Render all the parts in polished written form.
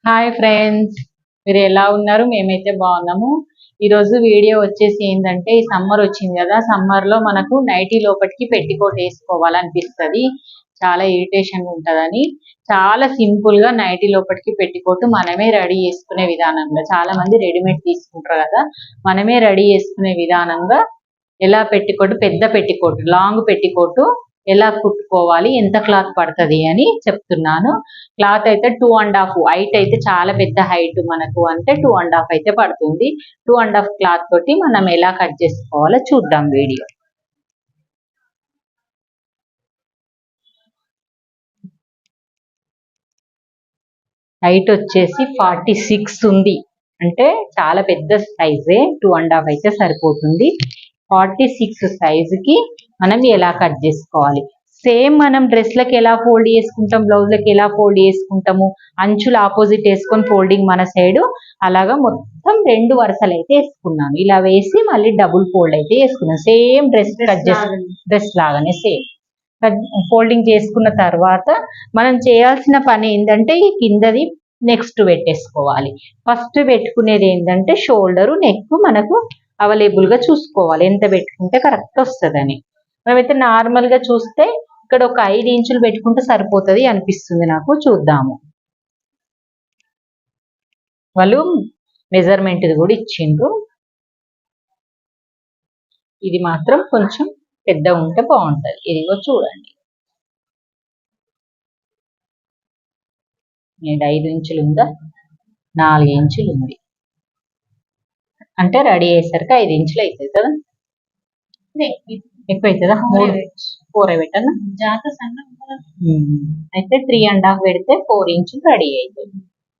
Hi friends, మీరు ఎలా ఉన్నారు? మేమైతే బాగున్నాము. ఈరోజు వీడియో వచ్చేసి ఏంటంటే, ఈ సమ్మర్ వచ్చింది కదా, సమ్మర్లో మనకు నైటీ లోపలికి పెట్టికోట్ వేసుకోవాలనిపిస్తుంది. చాలా ఇరిటేషన్ ఉంటుందని చాలా సింపుల్గా నైటీ లోపలికి పెట్టికోట్ మనమే రెడీ చేసుకునే విధానంగా, చాలా మంది రెడీమేడ్ తీసుకుంటారు కదా, మనమే రెడీ చేసుకునే విధానంగా ఎలా పెట్టికోట్, పెద్ద పెట్టికోట్, లాంగ్ పెట్టికోట్ ఎలా కుట్టుకోవాలి, ఎంత క్లాత్ పడుతుంది అని చెప్తున్నాను. క్లాత్ అయితే 2.5 హైట్ అయితే చాలా పెద్ద హైట్ మనకు అంటే 2.5 అయితే పడుతుంది. 2.5 క్లాత్ తోటి మనం ఎలా కట్ చేసుకోవాలో చూద్దాం వీడియో. హైట్ వచ్చేసి 46 ఉంది, అంటే చాలా పెద్ద సైజే. 2.5 అయితే సరిపోతుంది. 46 సైజుకి మనం ఎలా కట్ చేసుకోవాలి, సేమ్ మనం డ్రెస్లకి ఎలా ఫోల్డ్ చేసుకుంటాం, బ్లౌజ్లకి ఎలా ఫోల్డ్ చేసుకుంటాము, అంచులు ఆపోజిట్ వేసుకొని ఫోల్డింగ్ మన సైడు, అలాగా మొత్తం 2 వరుసలు అయితే వేసుకున్నాను. ఇలా వేసి మళ్ళీ డబుల్ ఫోల్డ్ అయితే వేసుకున్నాను. సేమ్ డ్రెస్ లాగానే సేమ్ ఫోల్డింగ్ చేసుకున్న తర్వాత మనం చేయాల్సిన పని ఏంటంటే, ఈ కిందది నెక్స్ట్ పెట్టేసుకోవాలి. ఫస్ట్ పెట్టుకునేది ఏంటంటే షోల్డరు, నెక్ మనకు అవైలబుల్గా చూసుకోవాలి, ఎంత పెట్టుకుంటే కరెక్ట్ వస్తుందని. మనమైతే నార్మల్గా చూస్తే ఇక్కడ ఒక 5 ఇంచులు పెట్టుకుంటే సరిపోతుంది అనిపిస్తుంది నాకు. చూద్దాము. వాళ్ళు మెజర్మెంట్ కూడా ఇచ్చిండ్రు. ఇది మాత్రం కొంచెం పెద్ద ఉంటే బాగుంటుంది. ఇదిగో చూడండి, నేను 5 ఇంచులు ఉందా, 4 ఇంచులు ఉంది, అంటే రెడీ అయ్యేసరికి 5 ఇంచులు అవుతుంది కదా. ఎక్కువ అవుతుందా? 4 పెట్టనా? అయితే 3.5 పెడితే 4 ఇంచులు రెడీ అవుతుంది.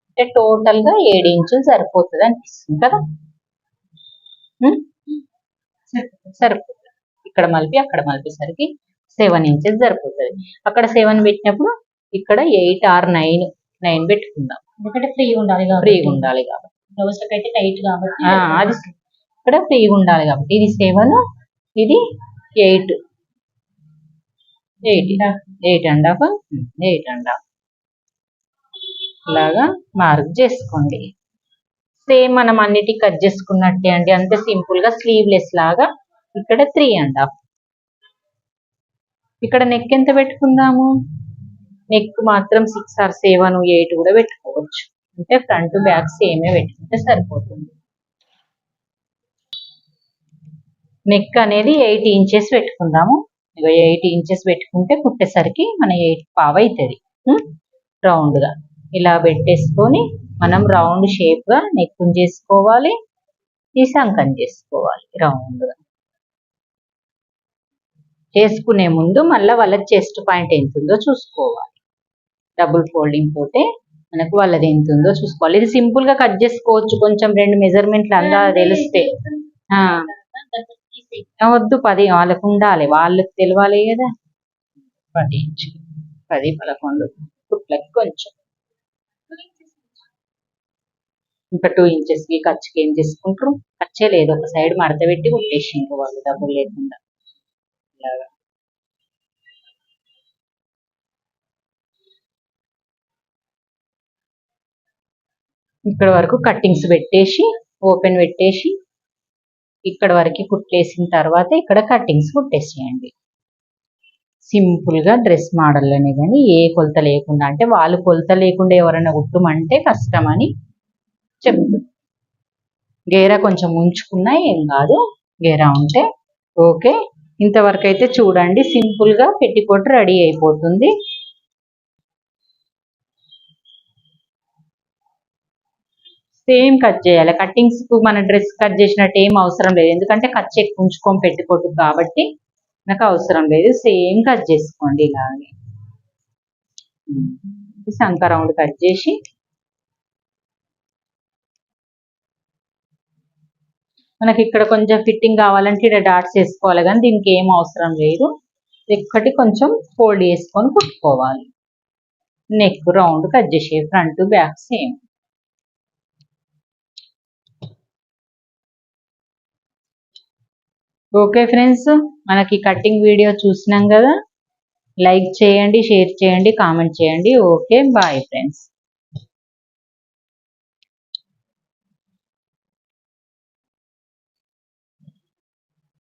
అంటే టోటల్ గా 7 ఇంచులు సరిపోతుంది అనిపిస్తుంది కదా. సరిపోతుంది. ఇక్కడ మలిపి అక్కడ మలిపేసరికి 7 ఇంచెస్ సరిపోతుంది. అక్కడ 7 పెట్టినప్పుడు ఇక్కడ 8 or 9 పెట్టుకుందాం, ఎందుకంటే ఫ్రీగా ఉండాలి కాబట్టి. బ్లౌజ్లకి అయితే టైట్ కాబట్టి అది ఇక్కడ ఫ్రీగా ఉండాలి కాబట్టి. ఇది 7, ఇది 8, 8.5 లాగా మార్క్ చేసుకోండి. సేమ్ మనం అన్నిటి కట్ చేసుకున్నట్టే అండి, అంతే సింపుల్ గా స్లీవ్లెస్ లాగా. ఇక్కడ 3.5. ఇక్కడ నెక్ ఎంత పెట్టుకుందాము, నెక్ మాత్రం 6 or 7, 8 కూడా పెట్టుకోవచ్చు. అంటే ఫ్రంట్ బ్యాక్ సేమే పెట్టుకుంటే సరిపోతుంది. నెక్ అనేది 8 ఇంచెస్ పెట్టుకుందాము. 8 ఇంచెస్ పెట్టుకుంటే కుట్టేసరికి మన 8.5 అవుతుంది. రౌండ్ గా ఇలా పెట్టేసుకొని మనం రౌండ్ షేప్ గా నెక్ చేసుకోవాలి, ఈ సంకం చేసుకోవాలి. రౌండ్ గా చేసుకునే ముందు మళ్ళీ వాళ్ళ చెస్ట్ పాయింట్ ఎంత ఉందో చూసుకోవాలి. డబుల్ ఫోల్డింగ్ తోటే మనకు వాళ్ళది ఎంత ఉందో చూసుకోవాలి. ఇది సింపుల్ గా కట్ చేసుకోవచ్చు, కొంచెం 2 మెజర్మెంట్లు అందా తెలిస్తే. వద్దు, 10 వాళ్ళకు ఉండాలి, వాళ్ళకి తెలియాలి కదా. 10 ఇంచులు, 10, 11 కుట్లకి కొంచెం ఇంకా 2 ఇంచెస్ ఖర్చుకి ఏం చేసుకుంటారు, ఖర్చే లేదు, ఒక సైడ్ మడత పెట్టి కుట్టేసిండ్రు వాళ్ళు డబ్బులు లేకుండా. ఇలాగా ఇక్కడ వరకు కట్టింగ్స్ పెట్టేసి ఓపెన్ పెట్టేసి ఇక్కడ వరకు కుట్టేసిన తర్వాత ఇక్కడ కట్టింగ్స్ కుట్టేసేయండి. సింపుల్ గా డ్రెస్ మోడల్లోనే, కానీ ఏ కొలత లేకుండా, అంటే వాళ్ళు కొలత లేకుండా ఎవరైనా కుట్టమంటే కష్టమని చెప్తుంది. గేరా కొంచెం ఉంచుకున్నా ఏం కాదు, గేరా ఉంటే ఓకే. ఇంతవరకు అయితే చూడండి, సింపుల్ గా పెట్టికోట్ రెడీ అయిపోతుంది. సేమ్ కట్ చేయాలి. కట్టింగ్స్ కు మన డ్రెస్ కట్ చేసినట్టు ఏం అవసరం లేదు, ఎందుకంటే కట్ ఎక్కువ ఉంచుకొని పెట్టుకోటు కాబట్టి నాకు అవసరం లేదు. సేమ్ కట్ చేసుకోండి ఇలాగే. సంక రౌండ్ కట్ చేసి మనకి ఇక్కడ కొంచెం ఫిట్టింగ్ కావాలంటే ఇక్కడ డాట్స్ వేసుకోవాలి, కానీ దీనికి ఏం అవసరం లేదు. ఒక్కటి కొంచెం ఫోల్డ్ చేసుకొని కుట్టుకోవాలి. నెక్ రౌండ్ కట్ చేసి front back same. Okay friends, మనకి కటింగ్ వీడియో చూసినాం కదా. లైక్ చేయండి, షేర్ చేయండి, కామెంట్ చేయండి. Okay, bye friends.